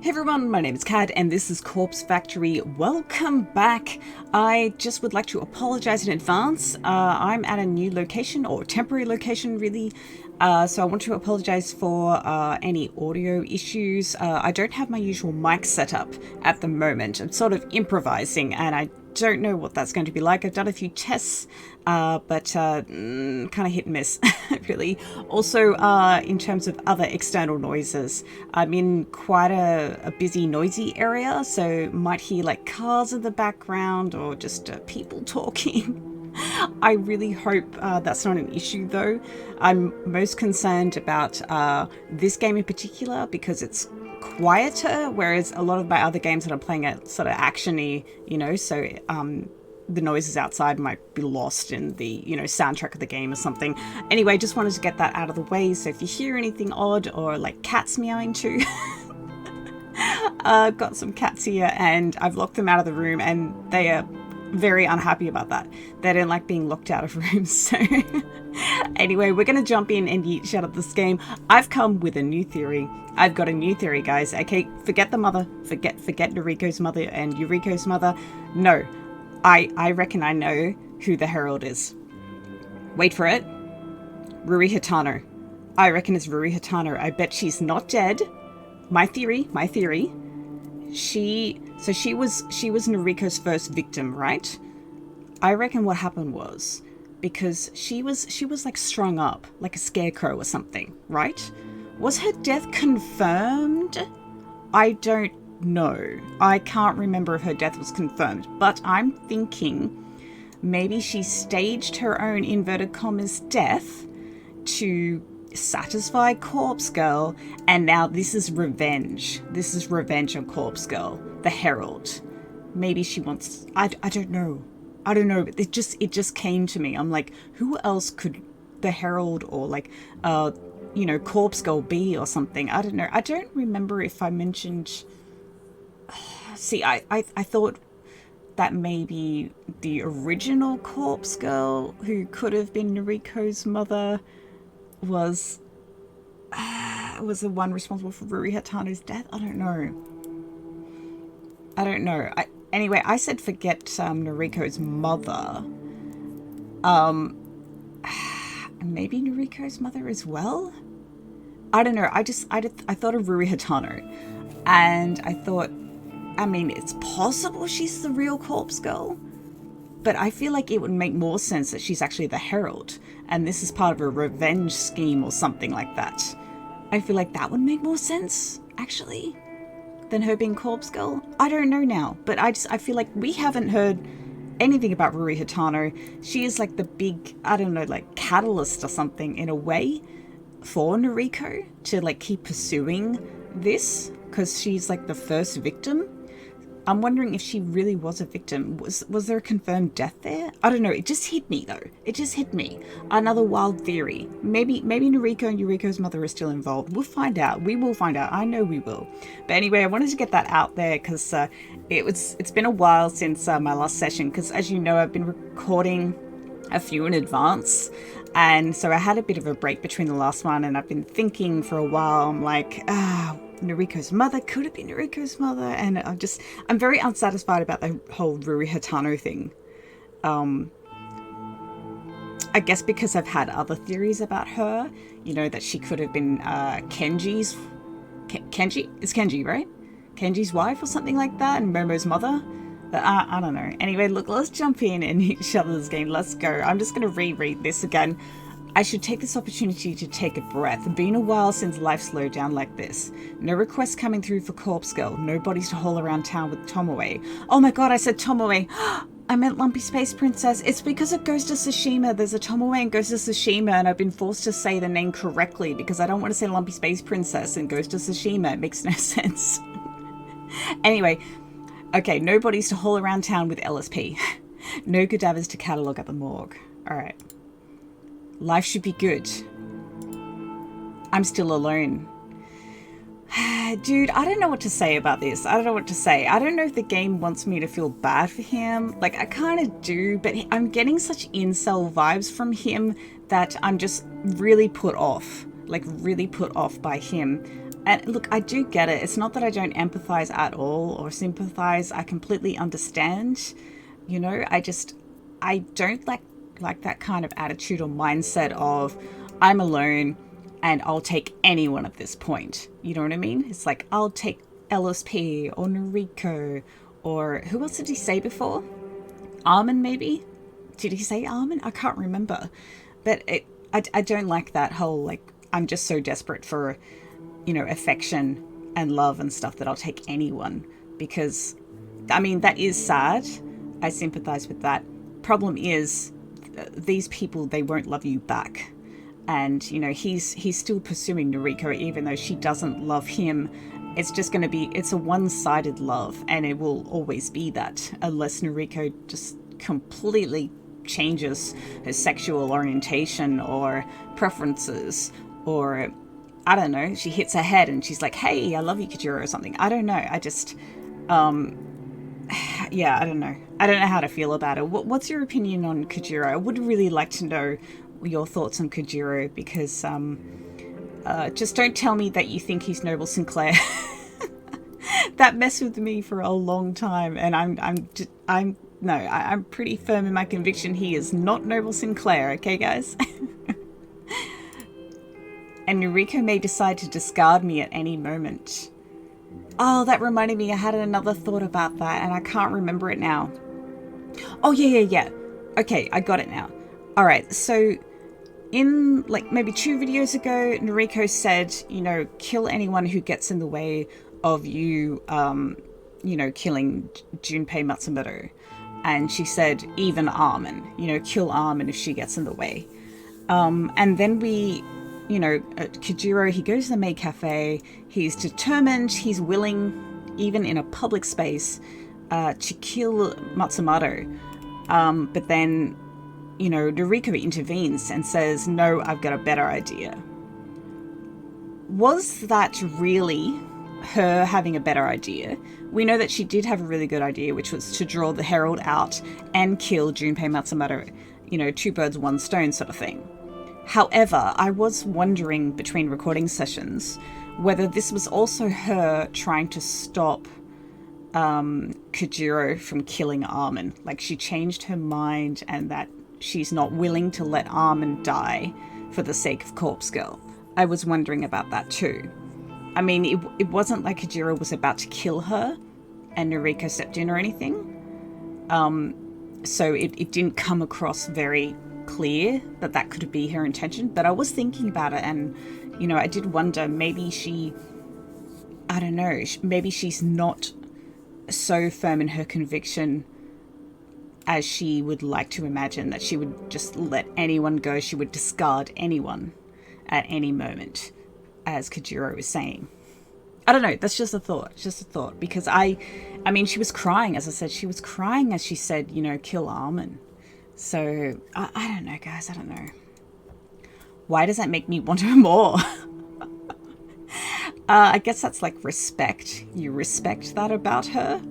Hey everyone, my name is Cad and this is Corpse Factory. Welcome back. I just would like to apologize in advance. I'm at a new location, or temporary location really. So I want to apologize for any audio issues. I don't have my usual mic set up at the moment. I'm sort of improvising and I don't know what that's going to be like. I've done a few tests, but kind of hit and miss, really. Also, in terms of other external noises, I'm in quite a busy, noisy area, so might hear like cars in the background or just people talking. I really hope that's not an issue though. I'm most concerned about this game in particular because it's quieter, whereas a lot of my other games that I'm playing are sort of actiony, so the noises outside might be lost in the, soundtrack of the game or something. Anyway, just wanted to get that out of the way, so if you hear anything odd or like cats meowing too, I've got some cats here and I've locked them out of the room and they are very unhappy about that. They don't like being locked out of rooms. So anyway, we're going to jump in and yeet shut up this game. I've come with a new theory. I've got a new theory, guys. Okay, forget the mother. Forget Noriko's mother and Yuriko's mother. No, I reckon I know who the Herald is. Wait for it. Ruri Hitano. I reckon it's Ruri Hitano. I bet she's not dead. My theory. She was Noriko's first victim, right? I reckon what happened was because she was like strung up like a scarecrow or something, right? Was her death confirmed? I don't know. I can't remember if her death was confirmed, but I'm thinking maybe she staged her own inverted commas death to satisfy Corpse Girl, and now this is revenge. This is revenge on Corpse Girl, the Herald. Maybe she wants... I don't know. But it just came to me. I'm like, who else could the Herald or like, Corpse Girl be or something? I don't know. I don't remember if I mentioned... See, I thought that maybe the original Corpse Girl, who could have been Noriko's mother, was the one responsible for Ruri Hitano's death. I don't know. Anyway, I said forget Noriko's mother. Maybe Noriko's mother as well. I don't know. I thought of Ruri Hitano, and I thought, I mean, it's possible she's the real Corpse Girl, but I feel like it would make more sense that she's actually the Herald, and this is part of a revenge scheme or something like that. I feel like that would make more sense, actually, than her being Corpse Girl. I don't know now, but I feel like we haven't heard anything about Ruri Hitano. She is like the big, I don't know, like catalyst or something in a way for Noriko to like keep pursuing this, because she's like the first victim. I'm wondering if she really was a victim. Was there a confirmed death there? I don't know. It just hit me though. It just hit me. Another wild theory. Maybe Noriko and Yuriko's mother are still involved. We'll find out. We will find out. I know we will. But anyway, I wanted to get that out there because it's been a while since my last session. Because as you know, I've been recording a few in advance, and so I had a bit of a break between the last one, and I've been thinking for a while. I'm like, Noriko's mother, could it be Noriko's mother? And I'm very unsatisfied about the whole Ruri Hitano thing. I guess because I've had other theories about her, that she could have been Kenji? It's Kenji, right? Kenji's wife or something like that, and Momo's mother. But I don't know. Anyway, look, let's jump in and each other's game. Let's go. I'm just going to reread this again. I should take this opportunity to take a breath. Been a while since life slowed down like this. No requests coming through for Corpse Girl. No bodies to haul around town with Tomoe. Oh my god, I said Tomoe. I meant Lumpy Space Princess. It's because of Ghost of Tsushima. There's a Tomoe in Ghost of Tsushima, and I've been forced to say the name correctly because I don't want to say Lumpy Space Princess in Ghost of Tsushima. It makes no sense. Anyway, okay, no bodies to haul around town with LSP. No cadavers to catalogue at the morgue. Alright. Life should be good. I'm still alone. Dude, I don't know what to say about this. I don't know what to say. I don't know if the game wants me to feel bad for him. Like, I kind of do, but I'm getting such incel vibes from him that I'm just really put off. Like, really put off by him. And look, I do get it. It's not that I don't empathize at all or sympathize. I completely understand. You know, I don't like that kind of attitude or mindset of I'm alone and I'll take anyone at this point. You know what I mean? It's like I'll take LSP or Noriko or who else did he say before? Armin, maybe? Did he say Armin? I can't remember. But I don't like that whole, like, I'm just so desperate for, you know, affection and love and stuff that I'll take anyone. Because, I mean, that is sad. I sympathize with that. Problem is, these people, they won't love you back. And, you know, he's still pursuing Noriko, even though she doesn't love him. It's just going to be, it's a one-sided love, and it will always be that, unless Noriko just completely changes her sexual orientation or preferences, or, I don't know, she hits her head and she's like, hey, I love you, Kojiro, or something. I don't know. I just, yeah, I don't know. I don't know how to feel about it. What's your opinion on Kojiro? I would really like to know your thoughts on Kojiro, because just don't tell me that you think he's Noble Sinclair. That messed with me for a long time, and I'm pretty firm in my conviction he is not Noble Sinclair. Okay, guys. And Noriko may decide to discard me at any moment. Oh, that reminded me, I had another thought about that, and I can't remember it now. Oh, yeah. Okay, I got it now. Alright, so in, like, maybe 2 videos ago, Noriko said, you know, kill anyone who gets in the way of you, you know, killing Junpei Matsumoto. And she said, even Armin, you know, kill Armin if she gets in the way. And then we, you know, Kojiro, he goes to the maid cafe. He's determined, he's willing, even in a public space, to kill Matsumoto. But then, you know, Noriko intervenes and says, no, I've got a better idea. Was that really her having a better idea? We know that she did have a really good idea, which was to draw the Herald out and kill Junpei Matsumoto. You know, 2 birds, 1 stone sort of thing. However, I was wondering between recording sessions whether this was also her trying to stop Kojiro from killing Armin. Like, she changed her mind and that she's not willing to let Armin die for the sake of Corpse Girl. I was wondering about that too. I mean, it wasn't like Kojiro was about to kill her and Noriko stepped in or anything. So it didn't come across very clear that that could be her intention. But I was thinking about it, and, you know, I did wonder, maybe she, I don't know, maybe she's not so firm in her conviction as she would like to imagine, that she would just let anyone go. She would discard anyone at any moment, as Kojiro was saying. I don't know, that's just a thought. It's just a thought. Because I mean, she was crying, as I said. She was crying as she said, you know, kill Armin. So, I don't know, guys. I don't know. Why does that make me want her more? I guess that's like respect. You respect that about her.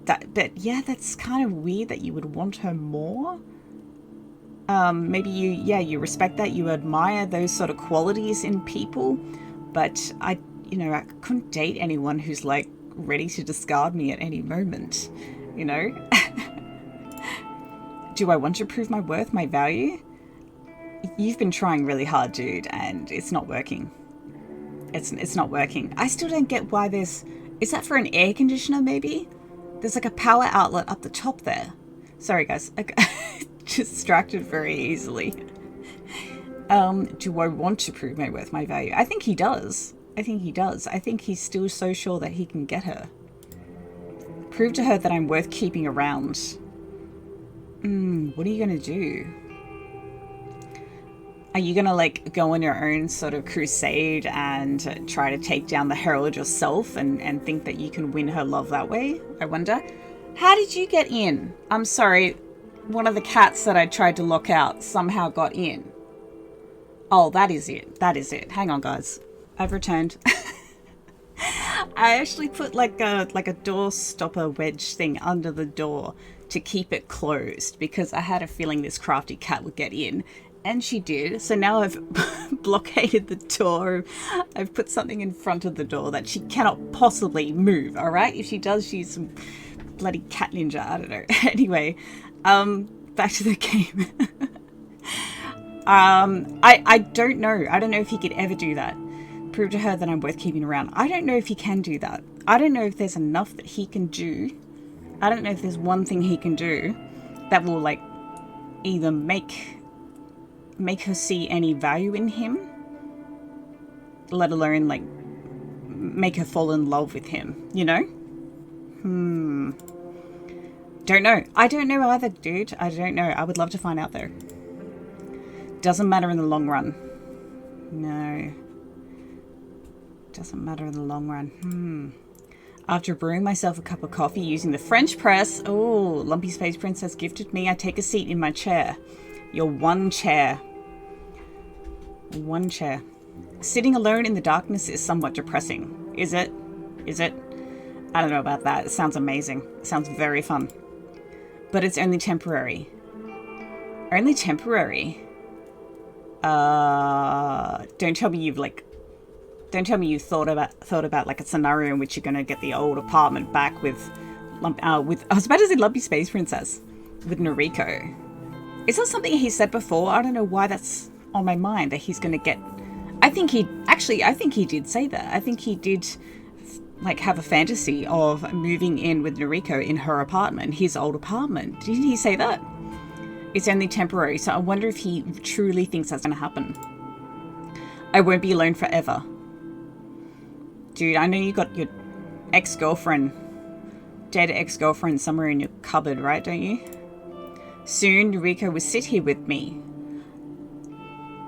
But yeah, that's kind of weird that you would want her more. Maybe you respect that, you admire those sort of qualities in people, but I couldn't date anyone who's like ready to discard me at any moment, you know? Do I want to prove my worth, my value? You've been trying really hard, dude, and it's not working. It's not working. I still don't get why is that for an air conditioner maybe? There's like a power outlet up the top there. Sorry guys, I got distracted very easily. Do I want to prove my worth, my value? I think he does. I think he's still so sure that he can get her. Prove to her that I'm worth keeping around. What are you gonna do? Are you gonna like go on your own sort of crusade and try to take down the Herald yourself and think that you can win her love that way? I wonder. How did you get in? I'm sorry, one of the cats that I tried to lock out somehow got in. Oh, that is it. That is it. Hang on, guys. I've returned. I actually put like a door stopper wedge thing under the door to keep it closed because I had a feeling this crafty cat would get in And she did. So now I've blockaded the door. I've put something in front of the door that she cannot possibly move, alright? If she does, she's some bloody cat ninja. I don't know. Anyway, back to the game. I don't know. I don't know if he could ever do that. Prove to her that I'm worth keeping around. I don't know if he can do that. I don't know if there's enough that he can do. I don't know if there's one thing he can do that will, like, either make her see any value in him, let alone, like, make her fall in love with him, you know? Don't know. I don't know either, dude. I don't know. I would love to find out, though. Doesn't matter in the long run. No. Doesn't matter in the long run. After brewing myself a cup of coffee using the French press, oh, Lumpy Space Princess gifted me, I take a seat in my chair. Your one chair. One chair. Sitting alone in the darkness is somewhat depressing. Is it? Is it? I don't know about that. It sounds amazing. It sounds very fun. But it's only temporary. Only temporary? Don't tell me you've, like... Don't tell me you thought about like a scenario in which you're gonna get the old apartment back with I was about to say Lumpy Space Princess with Noriko. Is that something he said before? I don't know why that's on my mind that he's gonna get. I think he did say that. I think he did like have a fantasy of moving in with Noriko in her apartment, his old apartment. Didn't he say that? It's only temporary, so I wonder if he truly thinks that's gonna happen. I won't be alone forever. Dude, I know you got your ex-girlfriend, dead ex-girlfriend somewhere in your cupboard, right, don't you? Soon, Noriko will sit here with me.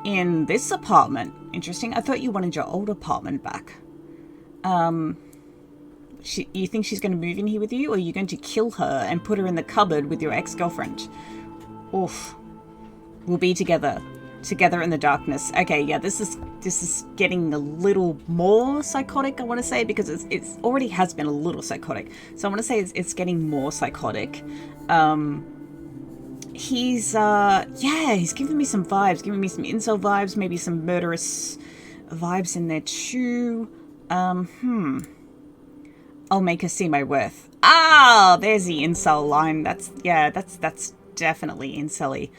In this apartment. Interesting. I thought you wanted your old apartment back. You think she's going to move in here with you, or are you going to kill her and put her in the cupboard with your ex-girlfriend? Oof. We'll be together. Together in the darkness. Okay, yeah, this is getting a little more psychotic, I want to say, because it's already has been a little psychotic. So I want to say it's getting more psychotic. He's giving me some vibes, giving me some incel vibes, maybe some murderous vibes in there too. I'll make her see my worth. Ah, there's the incel line. That's definitely incel-y.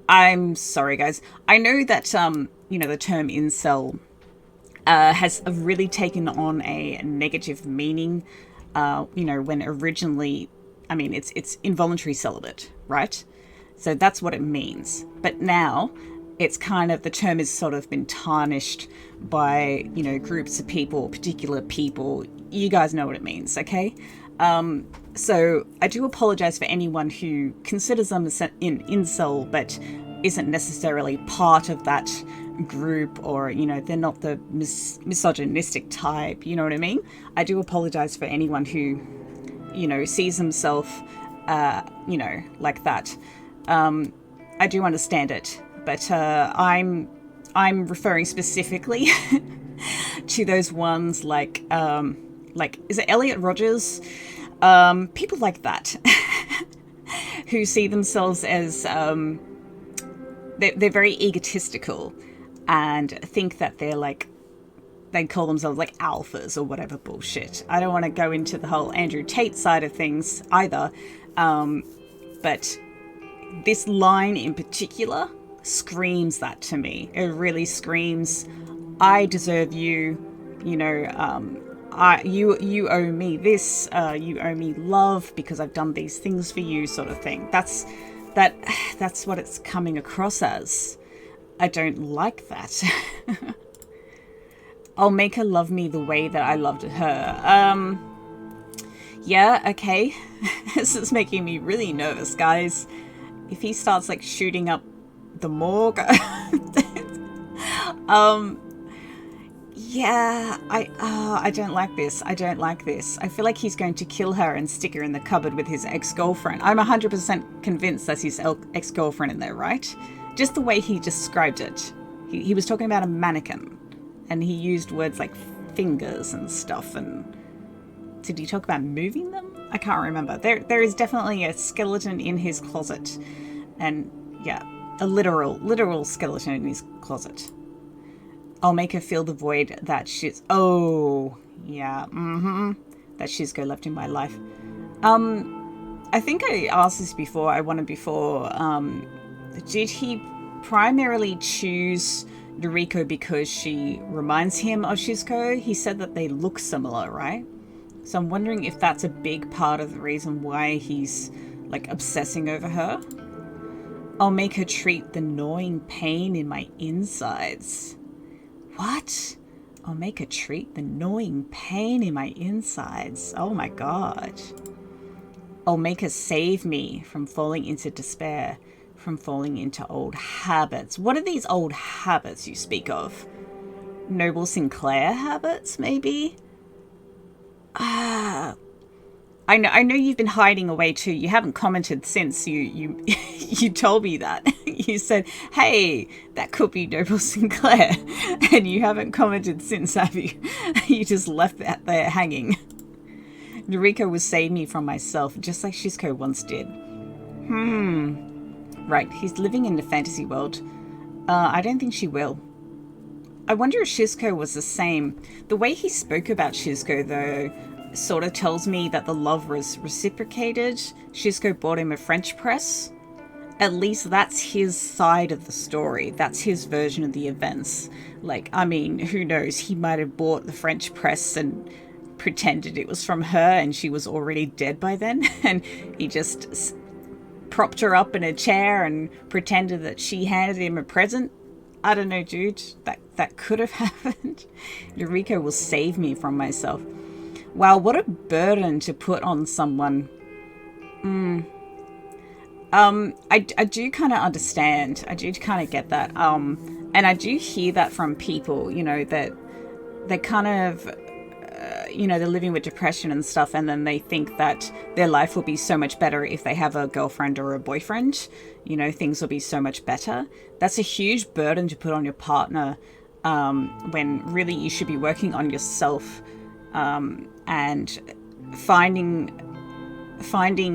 I'm sorry, guys. I know that, the term incel has really taken on a negative meaning, when originally, I mean, it's involuntary celibate, right? So that's what it means. But now, it's kind of, the term has sort of been tarnished by, groups of people, particular people. You guys know what it means, okay? So I do apologize for anyone who considers them in incel, but isn't necessarily part of that group, or, they're not the misogynistic type, you know what I mean? I do apologize for anyone who, sees himself, like that. I do understand it, but I'm referring specifically to those ones like, is it Elliot Rogers? People like that who see themselves as they're very egotistical and think that they're like, they call themselves like alphas or whatever bullshit. I don't want to go into the whole Andrew Tate side of things either, but this line in particular screams that to me. It really screams, I deserve you, you owe me this, you owe me love because I've done these things for you, sort of thing. That's what it's coming across as. I don't like that. I'll make her love me the way that I loved her. Yeah, okay. This is making me really nervous, guys. If he starts like shooting up the morgue, yeah, I don't like this. I don't like this. I feel like he's going to kill her and stick her in the cupboard with his ex-girlfriend. I'm 100% convinced that's his ex-girlfriend in there, right? Just the way he described it. He was talking about a mannequin, and he used words like fingers and stuff, and did he talk about moving them? I can't remember. There is definitely a skeleton in his closet, and yeah, A literal skeleton in his closet. I'll make her feel the void that oh, yeah, that Shizuko left in my life. I think I asked this before, did he primarily choose Noriko because she reminds him of Shizuko? He said that they look similar, right? So I'm wondering if that's a big part of the reason why he's, like, obsessing over her. I'll make her treat the gnawing pain in my insides. What? I'll make her treat the gnawing pain in my insides. Oh my god. I'll make her save me from falling into despair, from falling into old habits. What are these old habits you speak of? Noble Sinclair habits, maybe? I know you've been hiding away too. You haven't commented since you you told me that. You said, hey, that could be Noble Sinclair. And you haven't commented since, have you? You just left that there hanging. Noriko will save me from myself, just like Shizuko once did. Right, he's living in the fantasy world. I don't think she will. I wonder if Shizuko was the same. The way he spoke about Shizuko, though, sort of tells me that the love was reciprocated. Shizuko bought him a French press. At least that's his side of the story. That's his version of the events. Like, I mean, who knows? He might have bought the French press and pretended it was from her and she was already dead by then. And he just propped her up in a chair and pretended that she handed him a present. I don't know, dude. That could have happened. Noriko will save me from myself. Wow, what a burden to put on someone. I do kind of understand. I do kind of get that. And I do hear that from people, you know, that they kind of, they're living with depression and stuff, and then they think that their life will be so much better if they have a girlfriend or a boyfriend. You know, things will be so much better. That's a huge burden to put on your partner, when really you should be working on yourself, and finding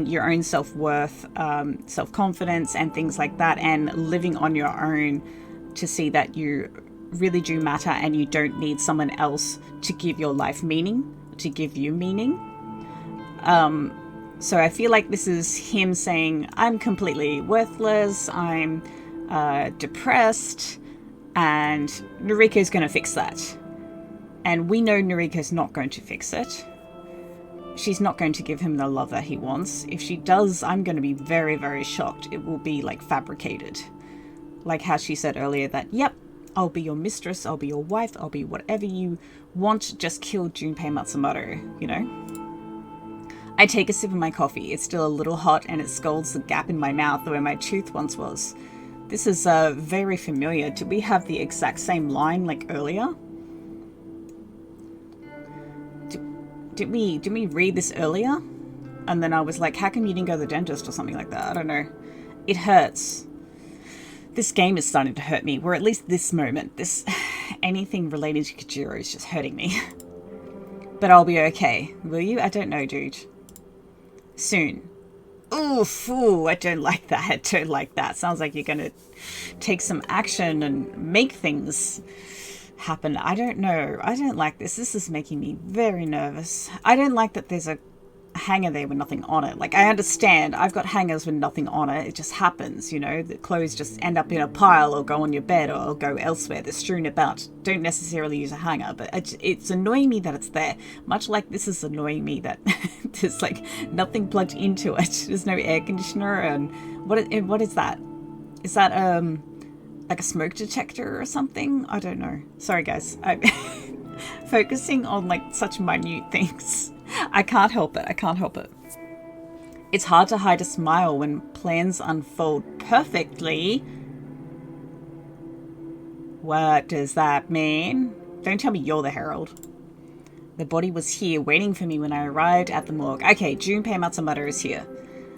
your own self-worth, self-confidence and things like that, and living on your own to see that you really do matter and you don't need someone else to give your life meaning, to give you meaning. So I feel like this is him saying, I'm completely worthless, I'm depressed, and Noriko's going to fix that. And we know Noriko's not going to fix it. She's not going to give him the love that he wants. If she does, I'm going to be very, very shocked. It will be, like, fabricated. Like how she said earlier that, yep, I'll be your mistress, I'll be your wife, I'll be whatever you want, just kill Junpei Matsumoto, you know? I take a sip of my coffee. It's still a little hot and it scalds the gap in my mouth where my tooth once was. This is very familiar. Did we have the exact same line like earlier? Did we read this earlier? And then I was like, how come you didn't go to the dentist or something like that? I don't know. It hurts. This game is starting to hurt me, or at least this moment. Anything related to Kojiro is just hurting me. But I'll be okay. Will you? I don't know, dude. Soon. Oof, ooh, I don't like that. I don't like that. Sounds like you're gonna take some action and make things happen. I don't know. I don't like this. This is making me very nervous. I don't like that there's a hanger there with nothing on it. Like, I understand I've got hangers with nothing on it. It just happens, you know. The clothes just end up in a pile or go on your bed or go elsewhere. They're strewn about. Don't necessarily use a hanger, but it's annoying me that it's there. Much like this is annoying me that there's like nothing plugged into it. There's no air conditioner. And what is that? Is that like a smoke detector or something? I don't know. Sorry guys, I'm focusing on like such minute things. I can't help it. I can't help it. It's hard to hide a smile when plans unfold perfectly. What does that mean? Don't tell me you're the Herald. The body was here waiting for me when I arrived at the morgue. Okay, Junpei Matsumoto is here.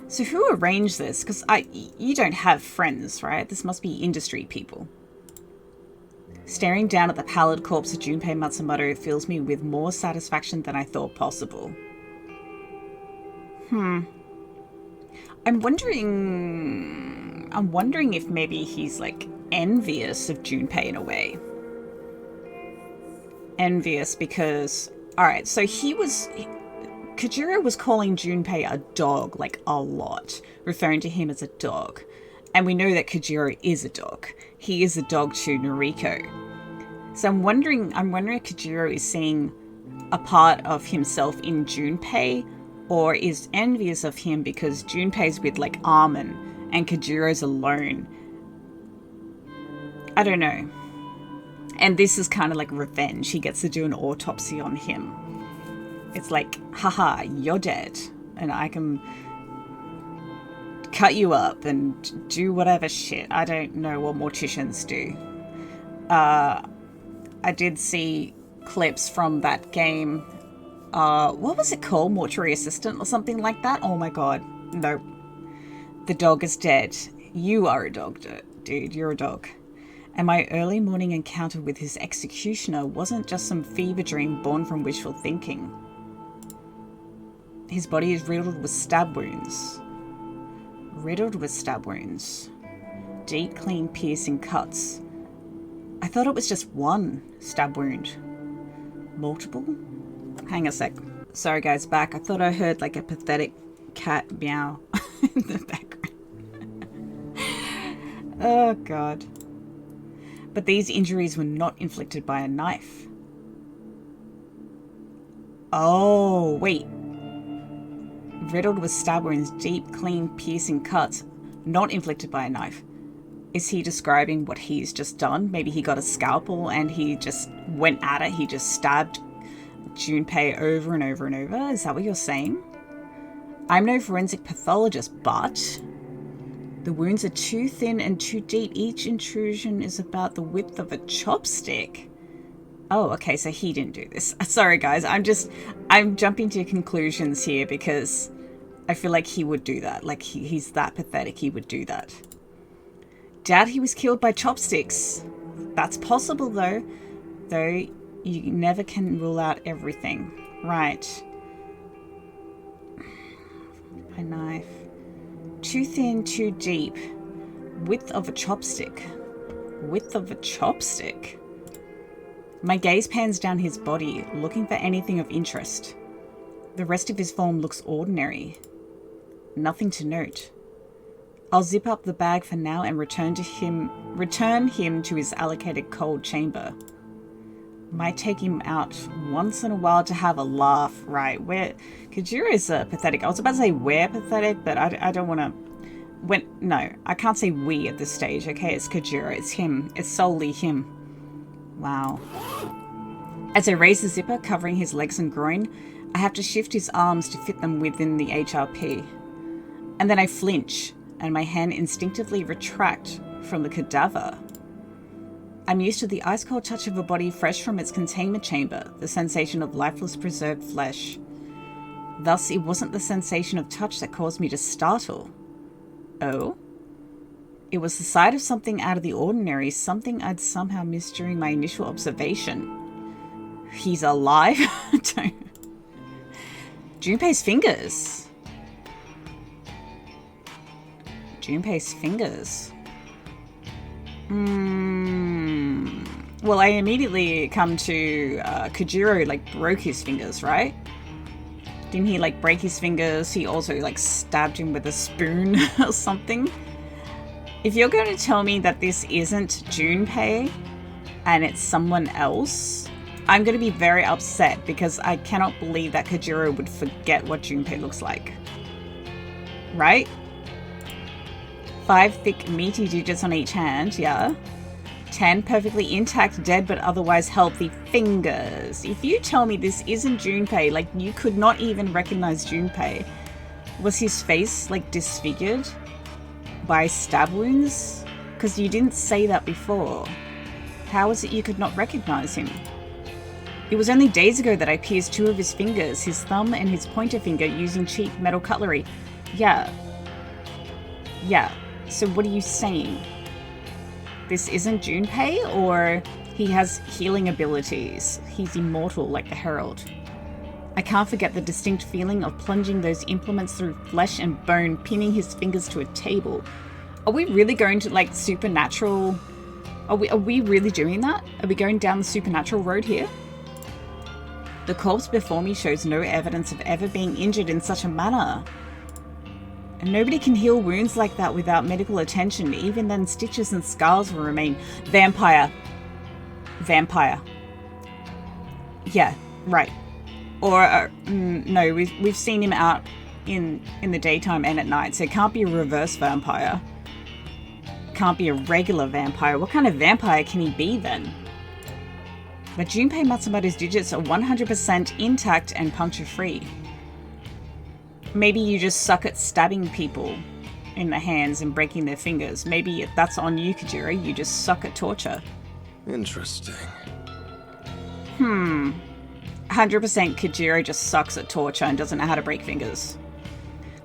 So who arranged this? Because you don't have friends, right? This must be industry people. Staring down at the pallid corpse of Junpei Matsumoto fills me with more satisfaction than I thought possible. I'm wondering I'm wondering if maybe he's like envious of Junpei in a way. Envious because, alright, so Kojiro was calling Junpei a dog like a lot, referring to him as a dog. And we know that Kojiro is a dog. He is a dog to Noriko. So I'm wondering if Kojiro is seeing a part of himself in Junpei, or is envious of him because Junpei's with like Armin and Kojiro's alone. I don't know. And this is kind of like revenge. He gets to do an autopsy on him. It's like, haha, you're dead. And I can cut you up and do whatever shit. I don't know what morticians do. I did see clips from that game. What was it called? Mortuary Assistant or something like that? Oh my god. No. The dog is dead. You are a dog, dude. You're a dog. And my early morning encounter with his executioner wasn't just some fever dream born from wishful thinking. His body is riddled with stab wounds. Riddled with stab wounds. Deep, clean, piercing cuts. I thought it was just one stab wound. Multiple? Hang a sec. Sorry guys, back. I thought I heard like a pathetic cat meow in the background. Oh god. But these injuries were not inflicted by a knife. Oh, wait. Riddled with stab wounds, deep, clean, piercing cuts, not inflicted by a knife. Is he describing what he's just done? Maybe he got a scalpel and he just went at it. He just stabbed Junpei over and over and over. Is that what you're saying? I'm no forensic pathologist, but the wounds are too thin and too deep. Each intrusion is about the width of a chopstick. Oh, okay, so he didn't do this. Sorry, guys. I'm jumping to conclusions here because I feel like he would do that. Like, he's that pathetic. He would do that. Doubt he was killed by chopsticks. That's possible, though. Though, you never can rule out everything. Right. A knife. Too thin, too deep. Width of a chopstick. Width of a chopstick. My gaze pans down his body, looking for anything of interest. The rest of his form looks ordinary. Nothing to note. I'll zip up the bag for now and return him to his allocated cold chamber. Might take him out once in a while to have a laugh, right? Kojiro is pathetic. I was about to say we're pathetic, but I don't want to... No, I can't say we at this stage, okay? It's Kojiro. It's him. It's solely him. Wow. As I raise the zipper covering his legs and groin, I have to shift his arms to fit them within the HRP. And then I flinch, and my hand instinctively retract from the cadaver. I'm used to the ice-cold touch of a body fresh from its containment chamber, the sensation of lifeless preserved flesh. Thus, it wasn't the sensation of touch that caused me to startle. Oh? It was the sight of something out of the ordinary, something I'd somehow missed during my initial observation. He's alive? Junpei's fingers. Junpei's fingers. Well, I immediately come to Kojiro, like, broke his fingers, right? Didn't he, like, break his fingers? He also, like, stabbed him with a spoon or something. If you're going to tell me that this isn't Junpei and it's someone else, I'm going to be very upset because I cannot believe that Kojiro would forget what Junpei looks like. Right? 5 thick, meaty digits on each hand, yeah. 10 perfectly intact, dead but otherwise healthy fingers. If you tell me this isn't Junpei, like you could not even recognize Junpei, was his face like disfigured by stab wounds? Because you didn't say that before. How is it you could not recognize him? It was only days ago that I pierced 2 of his fingers, his thumb and his pointer finger, using cheap metal cutlery. Yeah. So what are you saying? This isn't Junpei, or he has healing abilities? He's immortal like the Herald. I can't forget the distinct feeling of plunging those implements through flesh and bone, pinning his fingers to a table. Are we really going to, like, supernatural... Are we really doing that? Are we going down the supernatural road here? The corpse before me shows no evidence of ever being injured in such a manner. And nobody can heal wounds like that without medical attention. Even then, stitches and scars will remain. Vampire. Vampire. Yeah, right. Or, no, we've seen him out in the daytime and at night, so it can't be a reverse vampire. Can't be a regular vampire. What kind of vampire can he be then? But Junpei Matsumoto's digits are 100% intact and puncture-free. Maybe you just suck at stabbing people in the hands and breaking their fingers. Maybe that's on you, Kojiro. You just suck at torture. Interesting. 100% Kojiro just sucks at torture and doesn't know how to break fingers.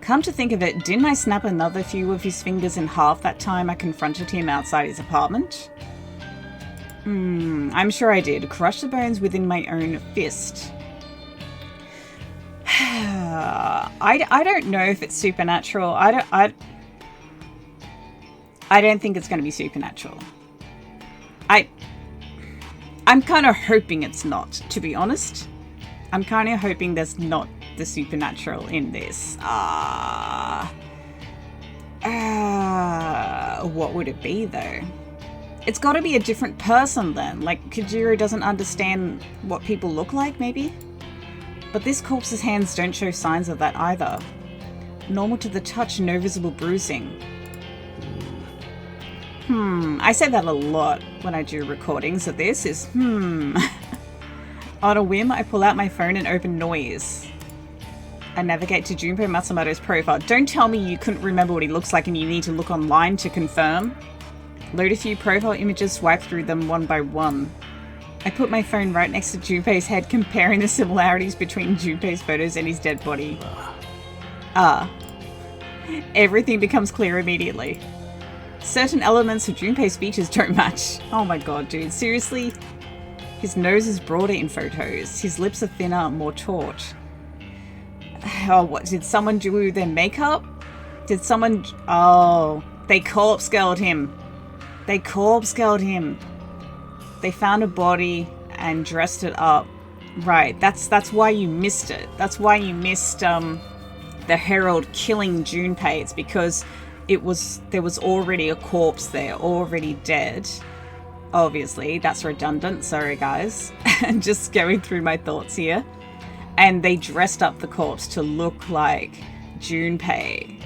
Come to think of it, didn't I snap another few of his fingers in half that time I confronted him outside his apartment? I'm sure I did. Crush the bones within my own fist. I don't know if it's supernatural. I don't think it's going to be supernatural. I'm kind of hoping it's not, to be honest. I'm kind of hoping there's not the supernatural in this. What would it be, though? It's got to be a different person, then. Like, Kojiro doesn't understand what people look like, maybe? But this corpse's hands don't show signs of that either. Normal to the touch, no visible bruising. I say that a lot when I do recordings of this, is On a whim, I pull out my phone and open Noise. I navigate to Junpei Matsumoto's profile. Don't tell me you couldn't remember what he looks like and you need to look online to confirm. Load a few profile images, swipe through them one by one. I put my phone right next to Junpei's head, comparing the similarities between Junpei's photos and his dead body. Everything becomes clear immediately. Certain elements of Junpei's features don't match. Oh my god, dude. Seriously? His nose is broader in photos. His lips are thinner, more taut. Oh, what? Did someone do their makeup? Did someone... Oh, they corpse girled him. They corpse girled him. They found a body and dressed it up. Right, that's why you missed it. That's why you missed the Herald killing Junpei. It's because there was already a corpse there, already dead. Obviously, that's redundant. Sorry, guys. Just going through my thoughts here. And they dressed up the corpse to look like Junpei.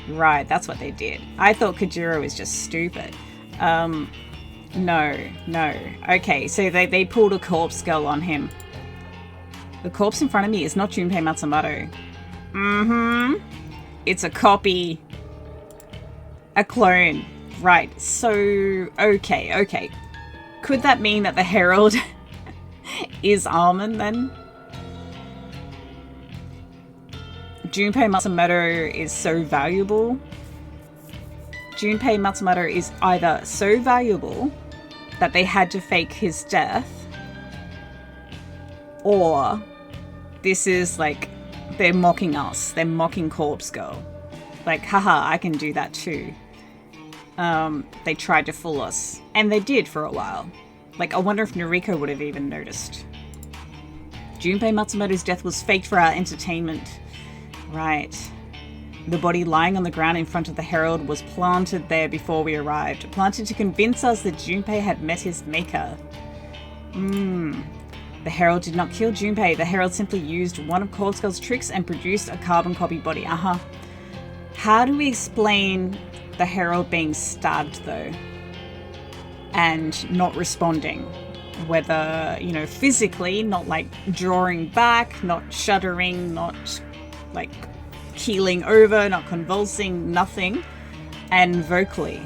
Right, that's what they did. I thought Kojiro was just stupid. No. Okay, so they pulled a corpse girl on him. The corpse in front of me is not Junpei Matsumoto. It's a copy. A clone. Right, so... Okay. Could that mean that the Herald is Armin, then? Junpei Matsumoto is so valuable. Junpei Matsumoto is either so valuable that they had to fake his death, or this is like, they're mocking us. They're mocking Corpse Girl. Like, haha, I can do that too. They tried to fool us. And they did for a while. Like, I wonder if Noriko would have even noticed. Junpei Matsumoto's death was faked for our entertainment. Right. The body lying on the ground in front of the Herald was planted there before we arrived. Planted to convince us that Junpei had met his maker. The Herald did not kill Junpei. The Herald simply used one of Corpse Girl's tricks and produced a carbon copy body. How do we explain the Herald being stabbed, though? And not responding? Whether, physically, not like drawing back, not shuddering, not like keeling over, not convulsing, nothing. And vocally,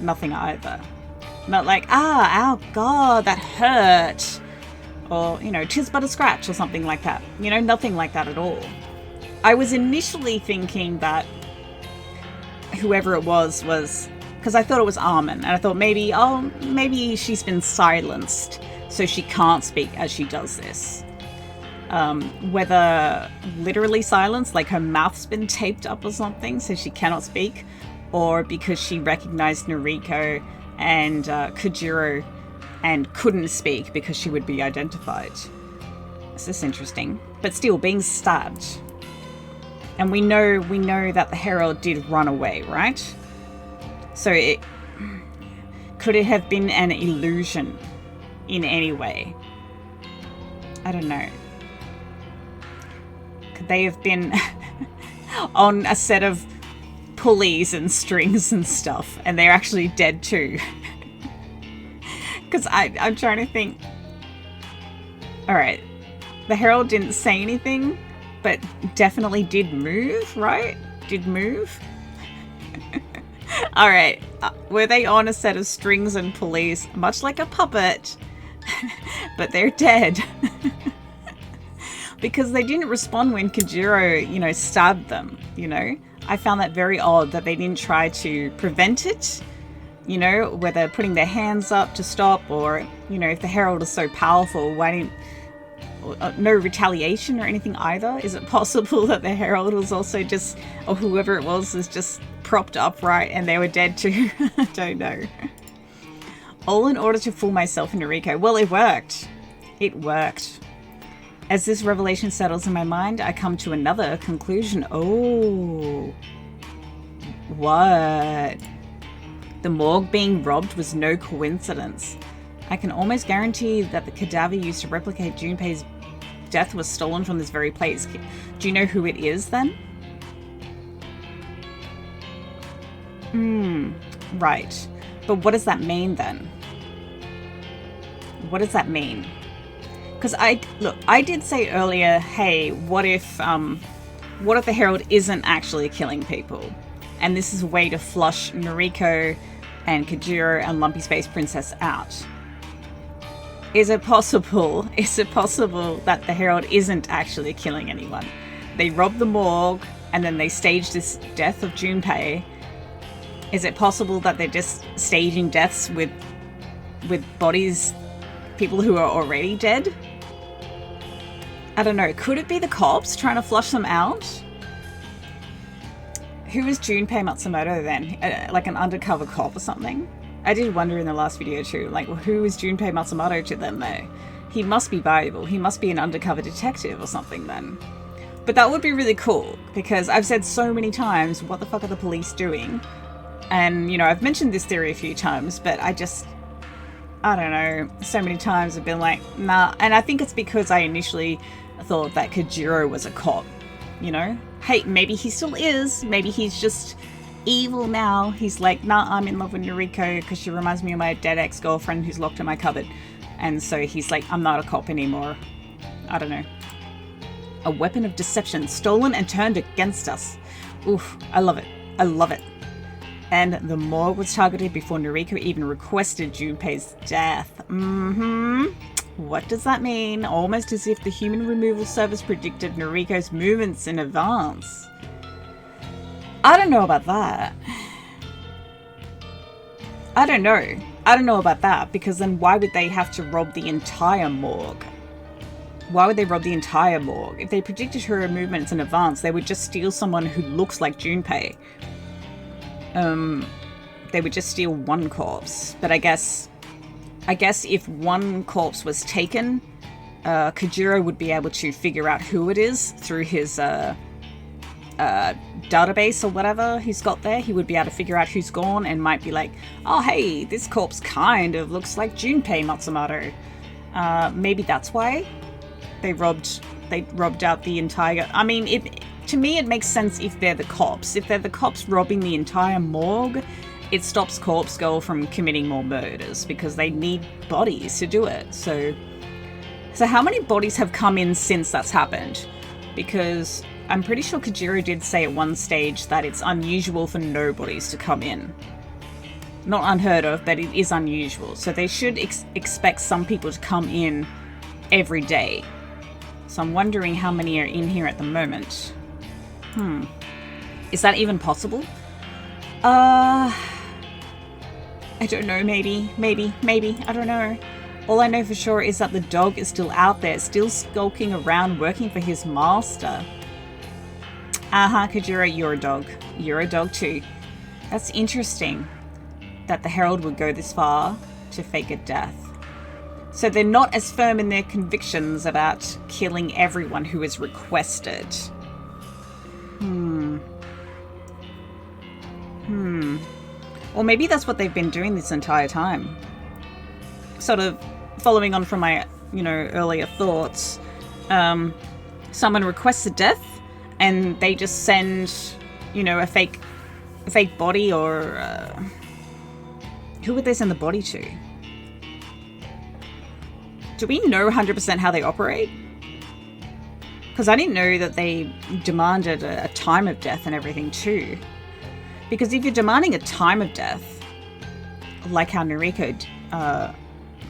nothing either. Not like, ow, God, that hurt. Or, 'tis but a scratch or something like that. Nothing like that at all. I was initially thinking that whoever it was, because I thought it was Armin, and I thought maybe she's been silenced, so she can't speak as she does this. Whether literally silenced, like her mouth's been taped up or something, so she cannot speak, or because she recognized Noriko and Kojiro and couldn't speak because she would be identified. This is interesting. But still, being stabbed. And we know that the Herald did run away, right? So could it have been an illusion in any way? I don't know. Could they have been on a set of pulleys and strings and stuff, and they're actually dead too? Because I'm trying to think. Alright. The Herald didn't say anything, but definitely did move, right? Did move? Alright. Were they on a set of strings and pulleys, much like a puppet, but they're dead? Because they didn't respond when Kojiro, stabbed them, I found that very odd that they didn't try to prevent it, whether putting their hands up to stop or, if the Herald is so powerful, why didn't... no retaliation or anything either? Is it possible that the Herald was also just, or whoever it was just propped upright and they were dead too? I don't know. All in order to fool myself and Noriko. Well, it worked. It worked. As this revelation settles in my mind, I come to another conclusion. Oh. What? The morgue being robbed was no coincidence. I can almost guarantee that the cadaver used to replicate Junpei's death was stolen from this very place. Do you know who it is then? Right. But what does that mean then? What does that mean? Because I did say earlier, hey, what if the Herald isn't actually killing people? And this is a way to flush Noriko and Kojiro and Lumpy Space Princess out. Is it possible that the Herald isn't actually killing anyone? They robbed the morgue and then they staged this death of Junpei. Is it possible that they're just staging deaths with bodies, people who are already dead? I don't know. Could it be the cops trying to flush them out? Who is Junpei Matsumoto then? Like an undercover cop or something? I did wonder in the last video too, like, well, who is Junpei Matsumoto to them though? He must be valuable. He must be an undercover detective or something then. But that would be really cool, because I've said so many times, what the fuck are the police doing? And, I've mentioned this theory a few times, but I don't know, so many times I've been like, nah. And I think it's because I initially thought that Kojiro was a cop, Hey, maybe he still is. Maybe he's just evil now. He's like, nah, I'm in love with Noriko because she reminds me of my dead ex-girlfriend who's locked in my cupboard. And so he's like, I'm not a cop anymore. I don't know. A weapon of deception stolen and turned against us. Oof, I love it. I love it. And the morgue was targeted before Noriko even requested Junpei's death. What does that mean? Almost as if the human removal service predicted Noriko's movements in advance. I don't know about that. I don't know about that, because then why would they have to rob the entire morgue? Why would they rob the entire morgue? If they predicted her movements in advance, they would just steal someone who looks like Junpei. They would just steal one corpse. But I guess if one corpse was taken, Kojiro would be able to figure out who it is through his database or whatever he's got there. He would be able to figure out who's gone and might be like, oh hey, this corpse kind of looks like Junpei Matsumoto. Maybe that's why they robbed out the entire... I mean, to me it makes sense if they're the cops. If they're the cops robbing the entire morgue, it stops Corpse Girl from committing more murders because they need bodies to do it. So how many bodies have come in since that's happened? Because I'm pretty sure Kojiro did say at one stage that it's unusual for no bodies to come in. Not unheard of, but it is unusual. So they should expect some people to come in every day. So I'm wondering how many are in here at the moment. Is that even possible? I don't know, maybe, I don't know. All I know for sure is that the dog is still out there, still skulking around working for his master. Kojiro, you're a dog. You're a dog too. That's interesting that the Herald would go this far to fake a death. So they're not as firm in their convictions about killing everyone who is requested. Or maybe that's what they've been doing this entire time. Sort of following on from my, earlier thoughts. Someone requests a death and they just send, a fake body, or who would they send the body to? Do we know 100% how they operate? Because I didn't know that they demanded a time of death and everything too. Because if you're demanding a time of death, like how Noriko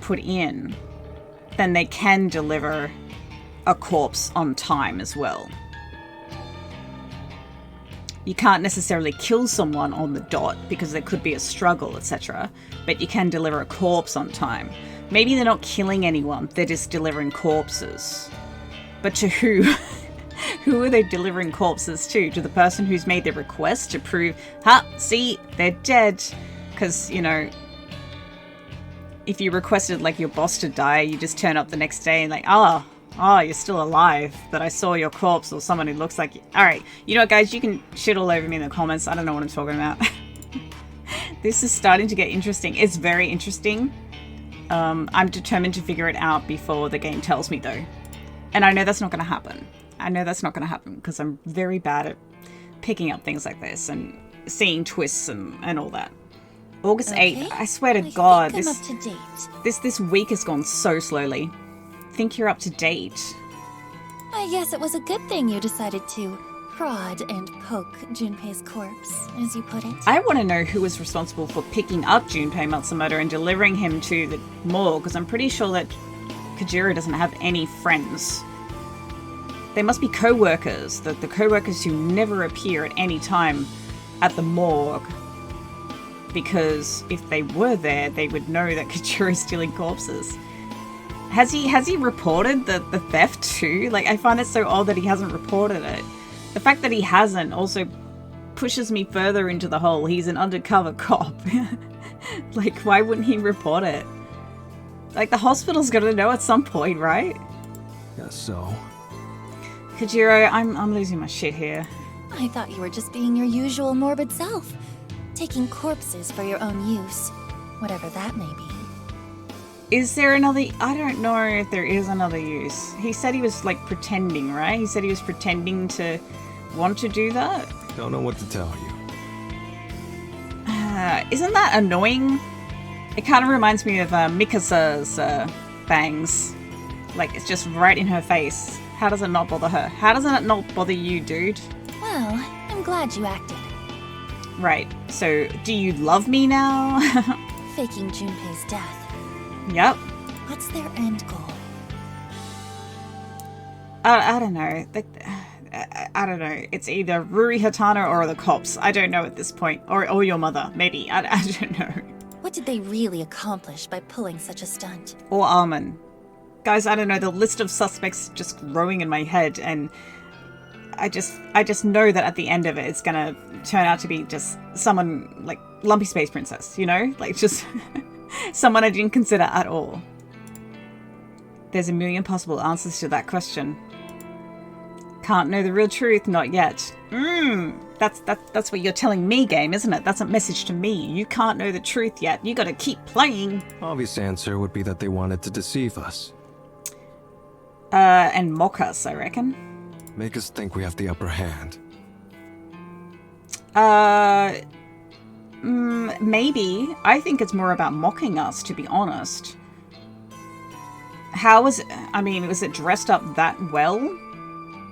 put in, then they can deliver a corpse on time as well. You can't necessarily kill someone on the dot because there could be a struggle, etc. But you can deliver a corpse on time. Maybe they're not killing anyone, they're just delivering corpses. But to who? Who are they delivering corpses to? To the person who's made the request to prove, see, they're dead. Because, if you requested like your boss to die, you just turn up the next day and like, oh, you're still alive, but I saw your corpse, or someone who looks like you. Alright, you know what guys, you can shit all over me in the comments. I don't know what I'm talking about. This is starting to get interesting. It's very interesting. I'm determined to figure it out before the game tells me though. And I know that's not going to happen. Because I'm very bad at picking up things like this and seeing twists and all that. August 8th, I swear to God, I'm up to date. This week has gone so slowly. Think you're up to date? I guess it was a good thing you decided to prod and poke Junpei's corpse, as you put it. I want to know who was responsible for picking up Junpei Matsumoto and delivering him to the morgue, because I'm pretty sure that Kojiro doesn't have any friends. They must be co-workers, the co-workers who never appear at any time at the morgue. Because if they were there, they would know that Kojiro is stealing corpses. Has he reported the theft too? Like, I find it so odd that he hasn't reported it. The fact that he hasn't also pushes me further into the hole. He's an undercover cop. Like, why wouldn't he report it? Like, the hospital's got to know at some point, right? Guess so. Kojiro, I'm losing my shit here. I thought you were just being your usual morbid self, taking corpses for your own use, whatever that may be. Is there another... I don't know if there is another use. He said he was, like, pretending, right? He said he was pretending to want to do that? Don't know what to tell you. Isn't that annoying? It kind of reminds me of Mikasa's bangs. Like, it's just right in her face. How does it not bother her? How does it not bother you, dude? Well, I'm glad you acted. Right. So, do you love me now? Faking Junpei's death. Yep. What's their end goal? I don't know. I don't know. It's either Ruri Hatano or the cops. I don't know at this point. Or your mother, maybe. I don't know. What did they really accomplish by pulling such a stunt? Or Armin. Guys, I don't know. The list of suspects just growing in my head, and I just know that at the end of it, it's gonna turn out to be just someone like Lumpy Space Princess, like just someone I didn't consider at all. There's a million possible answers to that question. Can't know the real truth, not yet. That's what you're telling me, game, isn't it? That's a message to me. You can't know the truth yet. You gotta keep playing. Obvious answer would be that they wanted to deceive us. And mock us, I reckon. Make us think we have the upper hand. Maybe. I think it's more about mocking us, to be honest. How was it? I mean, was it dressed up that well?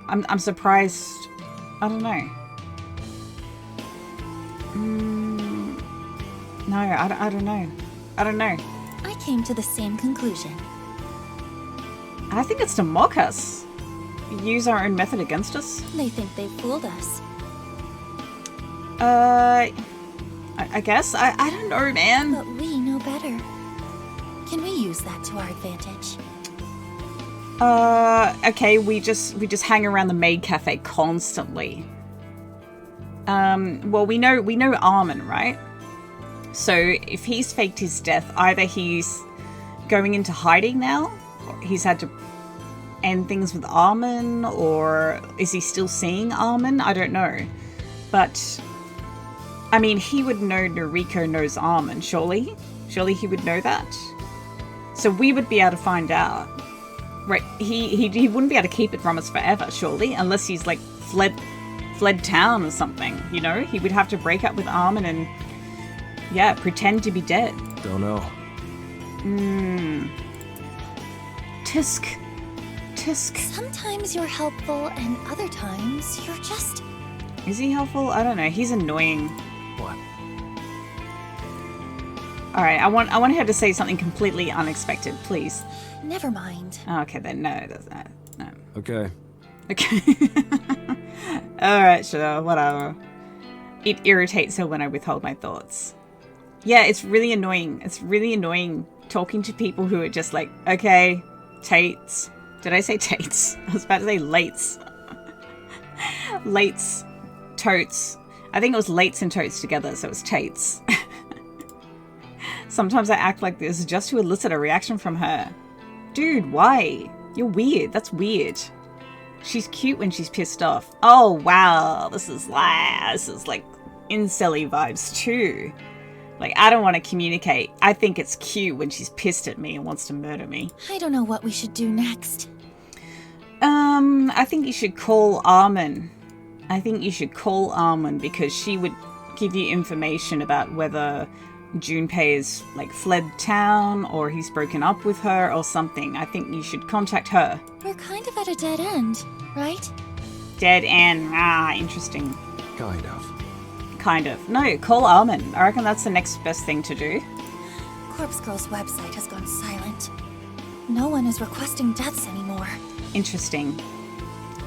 I'm surprised. I don't know. No, I don't know. I don't know. I came to the same conclusion. I think it's to mock us. Use our own method against us. They think they fooled us. I guess. I don't know, man. But we know better. Can we use that to our advantage? Okay, we just hang around the maid cafe constantly. Well, we know Armin, right? So if he's faked his death, either he's going into hiding now, or he's had to end things with Armin, or is he still seeing Armin? I don't know. But, I mean, he would know Noriko knows Armin, surely? Surely he would know that? So we would be able to find out. Right, he wouldn't be able to keep it from us forever, surely, unless he's, like, fled town or something, you know? He would have to break up with Armin and, yeah, pretend to be dead. Don't know. Tisk. Sometimes you're helpful, and other times you're just... Is he helpful? I don't know. He's annoying. What? Alright, I want her to say something completely unexpected, please. Never mind. Oh, okay, then no, that's not. No. Okay. Okay. Alright, sure, whatever. It irritates her when I withhold my thoughts. Yeah, it's really annoying. It's really annoying talking to people who are just like, okay, Tates. Did I say Tates? I was about to say Lates. Lates. Totes. I think it was Lates and Totes together, so it was Tates. Sometimes I act like this just to elicit a reaction from her. Dude, why? You're weird. That's weird. She's cute when she's pissed off. Oh, wow. This is like incel-y vibes too. Like, I don't want to communicate. I think it's cute when she's pissed at me and wants to murder me. I don't know what we should do next. I think you should call Armin. Because she would give you information about whether Junpei is, like, fled town or he's broken up with her or something. I think you should contact her. We're kind of at a dead end, right? Dead end. Ah, interesting. Kind of. No, call Armin. I reckon that's the next best thing to do. Corpse Girl's website has gone silent. No one is requesting deaths anymore. Interesting.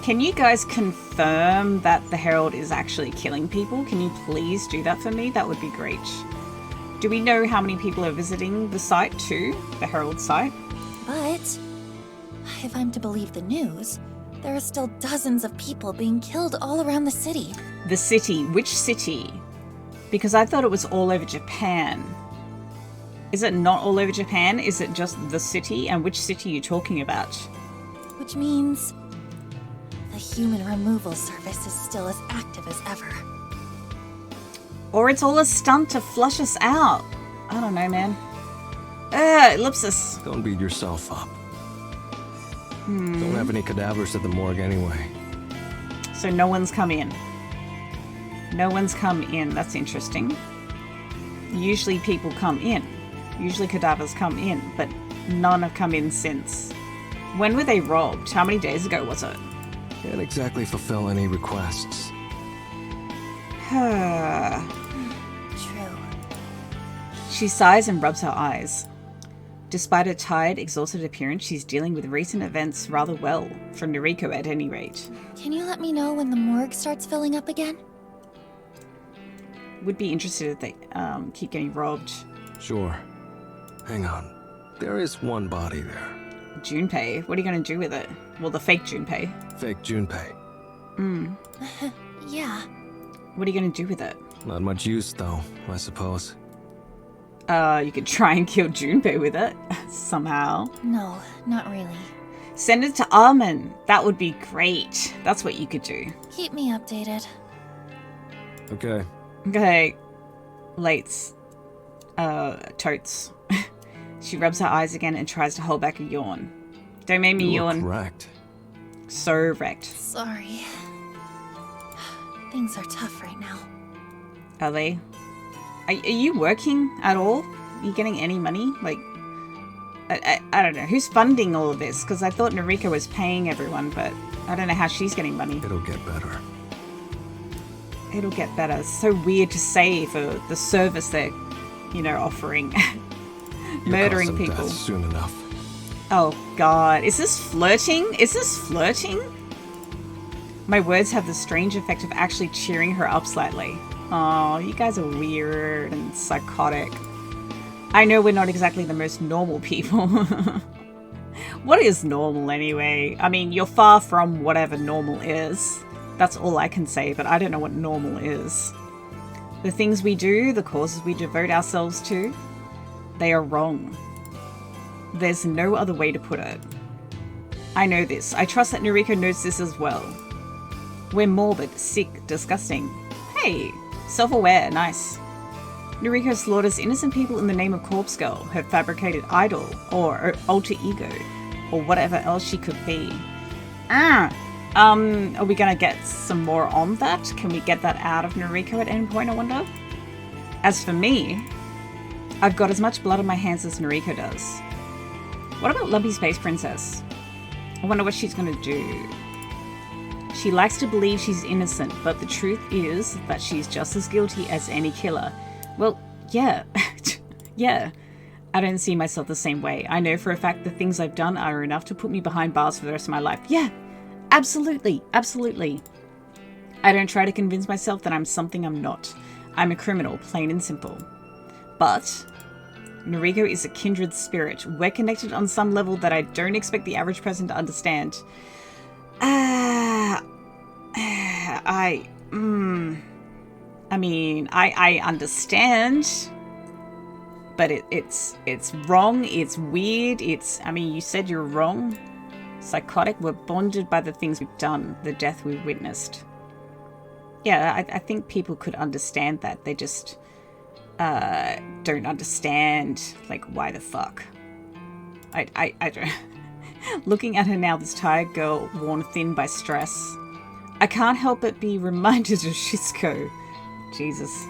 Can you guys confirm that the Herald is actually killing people? Can you please do that for me? That would be great. Do we know how many people are visiting the site too? The Herald site? But, if I'm to believe the news, there are still dozens of people being killed all around the city. The city. Which city? Because I thought it was all over Japan. Is it not all over Japan? Is it just the city? And which city are you talking about? Which means the human removal service is still as active as ever. Or it's all a stunt to flush us out. I don't know, man. Ellipsis. Don't beat yourself up. Don't have any cadavers at the morgue anyway. So no one's come in. No one's come in. That's interesting. Usually people come in. Usually cadavers come in, but none have come in since. When were they robbed? How many days ago was it? Can't exactly fulfill any requests. True. She sighs and rubs her eyes. Despite her tired, exhausted appearance, she's dealing with recent events rather well, for Noriko at any rate. Can you let me know when the morgue starts filling up again? Would be interested if they keep getting robbed. Sure. Hang on. There is one body there. Junpei? What are you going to do with it? Well, the fake Junpei. Fake Junpei. Yeah. What are you going to do with it? Not much use, though, I suppose. You could try and kill Junpei with it, somehow. No, not really. Send it to Armin. That would be great. That's what you could do. Keep me updated. Okay. Okay. Lates. Totes. She rubs her eyes again and tries to hold back a yawn. Don't make me yawn. Wrecked. So wrecked. Sorry. Things are tough right now. Are they? Are you working at all? Are you getting any money? Like, I don't know. Who's funding all of this? Because I thought Noriko was paying everyone, but I don't know how she's getting money. It'll get better. It'll get better. It's so weird to say for the service they're, offering. Murdering people. Soon enough. Oh, God. Is this flirting? My words have the strange effect of actually cheering her up slightly. Oh, you guys are weird and psychotic. I know we're not exactly the most normal people. What is normal anyway? I mean, you're far from whatever normal is. That's all I can say, but I don't know what normal is. The things we do, the causes we devote ourselves to, they are wrong. There's no other way to put it. I know this. I trust that Noriko knows this as well. We're morbid, sick, disgusting. Hey, self-aware, nice. Noriko slaughters innocent people in the name of Corpse Girl, her fabricated idol, or her alter ego, or whatever else she could be. Are we gonna get some more on that? Can we get that out of Noriko at any point, I wonder? As for me, I've got as much blood on my hands as Noriko does. What about Lumpy Space Princess? I wonder what she's gonna do. She likes to believe she's innocent, but the truth is that she's just as guilty as any killer. Well, yeah. Yeah. I don't see myself the same way. I know for a fact the things I've done are enough to put me behind bars for the rest of my life. Yeah, absolutely, absolutely. I don't try to convince myself that I'm something I'm not. I'm a criminal, plain and simple. But Noriko is a kindred spirit. We're connected on some level that I don't expect the average person to understand. I understand, but it's wrong, it's weird, you said you're wrong. Psychotic, we're bonded by the things we've done, the death we've witnessed. Yeah, I think people could understand that. They just don't understand, like, why the fuck. I don't... Looking at her now, this tired girl worn thin by stress, I can't help but be reminded of Shizuko. Jesus.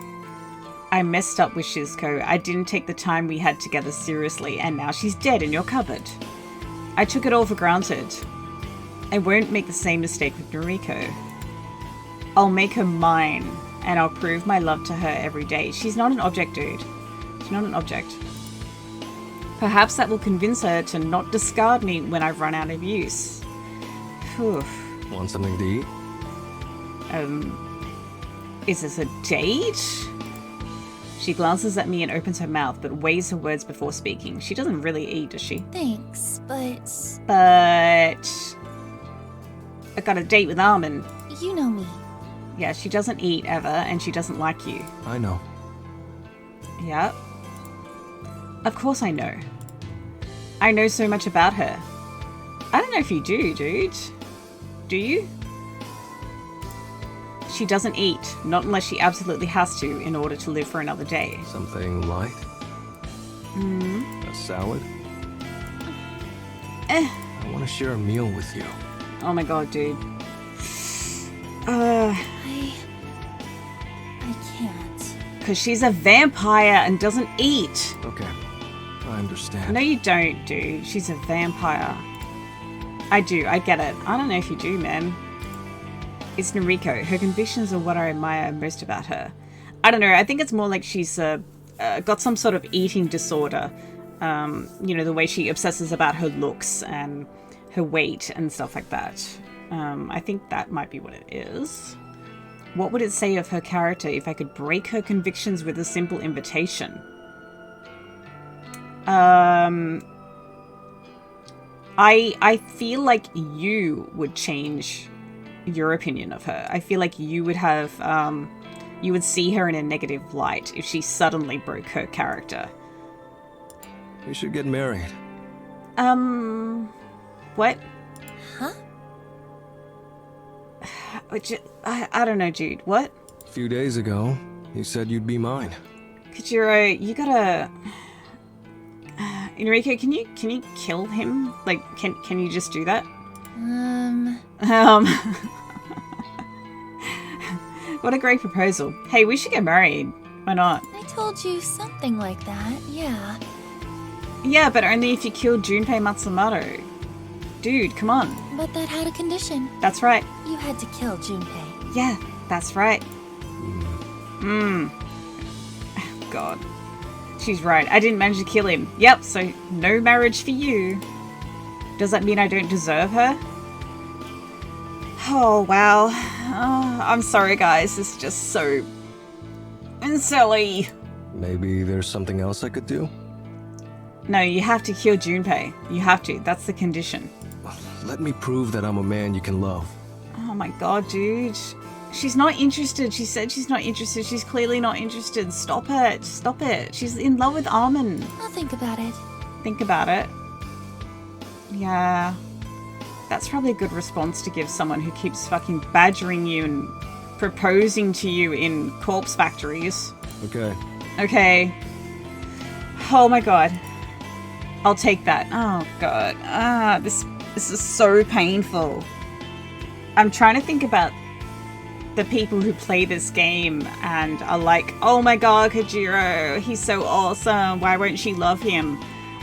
I messed up with Shizuko. I didn't take the time we had together seriously, and now she's dead in your cupboard. I took it all for granted. I won't make the same mistake with Noriko. I'll make her mine, and I'll prove my love to her every day. She's not an object, dude. She's not an object. Perhaps that will convince her to not discard me when I've run out of use. Whew. Want something to eat? Is this a date? She glances at me and opens her mouth, but weighs her words before speaking. She doesn't really eat, does she? Thanks, but... But... I got a date with Armin. You know me. Yeah, she doesn't eat ever, and she doesn't like you. I know. Yeah. Of course I know. I know so much about her. I don't know if you do, dude. Do you? She doesn't eat, not unless she absolutely has to in order to live for another day. Something light? A salad? I want to share a meal with you. Oh my god, dude. I can't. Because she's a vampire and doesn't eat. Okay, I understand. No, you don't, dude. She's a vampire. I do, I get it. I don't know if you do, man. It's Noriko. Her convictions are what I admire most about her. I don't know, I think it's more like she's got some sort of eating disorder. The way she obsesses about her looks and her weight and stuff like that. I think that might be what it is. What would it say of her character if I could break her convictions with a simple invitation? I feel like you would change your opinion of her. I feel like you would have, you would see her in a negative light if she suddenly broke her character. We should get married. What? Huh? I don't know, dude. What? A few days ago, you said you'd be mine. Kojiro, you gotta... Enrique, can you kill him? Like, can you just do that? What a great proposal. Hey, we should get married. Why not? I told you something like that, yeah. Yeah, but only if you killed Junpei Matsumoto. Dude, come on. But that had a condition. That's right. You had to kill Junpei. Yeah, that's right. God. She's right. I didn't manage to kill him. Yep, so no marriage for you. Does that mean I don't deserve her? Oh, wow. Oh, I'm sorry, guys. This is just so... silly. Maybe there's something else I could do? No, you have to kill Junpei. You have to. That's the condition. Let me prove that I'm a man you can love. Oh my god, dude. She's not interested. She said she's not interested. She's clearly not interested. Stop it. Stop it. She's in love with Armin. I'll think about it. Think about it. Yeah. That's probably a good response to give someone who keeps fucking badgering you and proposing to you in corpse factories. Okay. Okay. Oh my god. I'll take that. Oh god. This is so painful. I'm trying to think about the people who play this game and are like, oh my god, Kojiro, he's so awesome. Why won't she love him?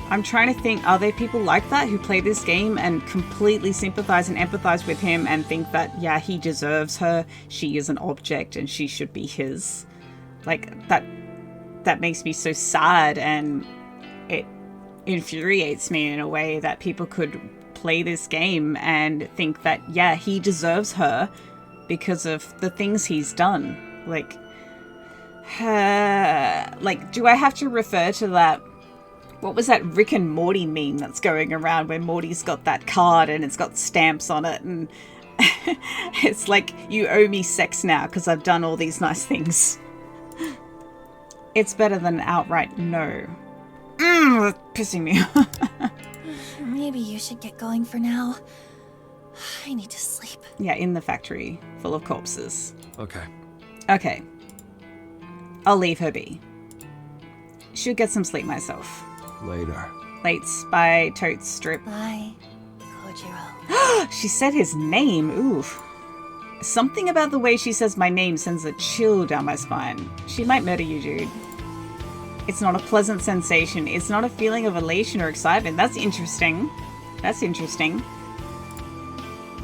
I'm trying to think, are there people like that who play this game and completely sympathize and empathize with him and think that, yeah, he deserves her, she is an object and she should be his? Like, that makes me so sad, and it infuriates me in a way that people could play this game and think that, yeah, he deserves her because of the things he's done. Like, do I have to refer to that? What was that Rick and Morty meme that's going around where Morty's got that card and it's got stamps on it and it's like, you owe me sex now because I've done all these nice things. It's better than outright no. That's pissing me off. Maybe you should get going for now. I need to sleep. Yeah, in the factory full of corpses. Okay. Okay. I'll leave her be. Should get some sleep myself. Later. Lates by Totes Strip. Bye, Kojiro. She said his name. Oof. Something about the way she says my name sends a chill down my spine. She might murder you, dude. It's not a pleasant sensation. It's not a feeling of elation or excitement. That's interesting. That's interesting.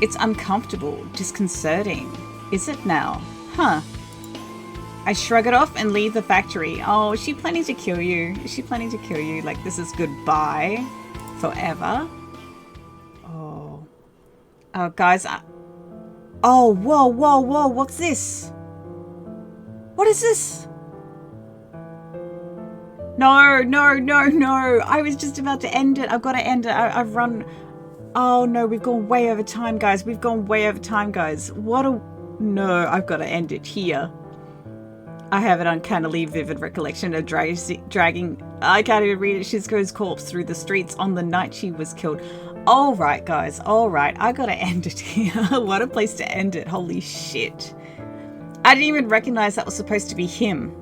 It's uncomfortable, disconcerting. Is it now? Huh. I shrug it off and leave the factory. Oh, is she planning to kill you? Is she planning to kill you? Like, this is goodbye forever? Oh. Oh, guys. Oh, whoa, whoa, whoa. What's this? What is this? No, no, no, no. I was just about to end it. I've got to end it. I've run... Oh, no, we've gone way over time, guys. We've gone way over time, guys. What a... No, I've got to end it here. I have an uncannily vivid recollection of dragging... I can't even read it. Shizuko's corpse through the streets on the night she was killed. All right, guys. All right. I got to end it here. What a place to end it. Holy shit. I didn't even recognize that was supposed to be him.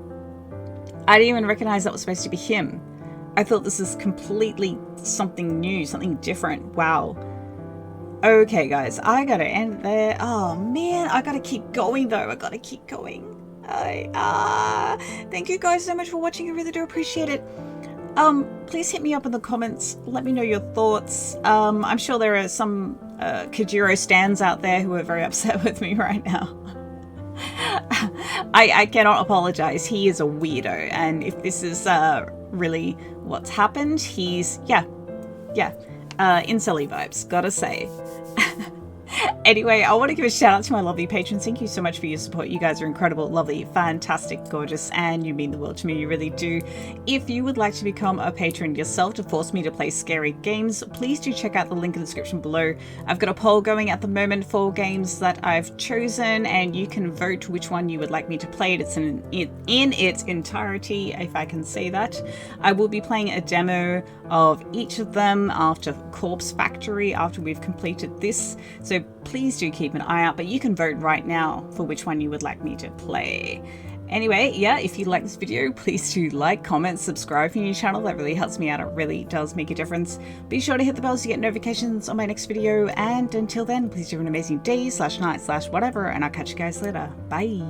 I didn't even recognize that was supposed to be him. I thought this is completely something new, something different. Wow. Okay, guys, I gotta end there. Oh man, I gotta keep going though. I gotta keep going. Thank you guys so much for watching. I really do appreciate it. Please hit me up in the comments. Let me know your thoughts. I'm sure there are some Kojiro stans out there who are very upset with me right now. I cannot apologize. He is a weirdo, and if this is really what's happened, he's incel-y vibes, gotta say. Anyway, I want to give a shout out to my lovely patrons. Thank you so much for your support. You guys are incredible, lovely, fantastic, gorgeous, and you mean the world to me. You really do. If you would like to become a patron yourself to force me to play scary games, please do check out the link in the description below. I've got a poll going at the moment for games that I've chosen, and you can vote which one you would like me to play. It's in its entirety, if I can say that. I will be playing a demo of each of them after Corpse Factory, after we've completed this. So please do keep an eye out, but you can vote right now for which one you would like me to play. Anyway, yeah, if you like this video, please do like, comment, subscribe for your channel. That really helps me out. It really does make a difference. Be sure to hit the bell to get notifications on my next video. And until then, please do have an amazing day / night / whatever. And I'll catch you guys later. Bye.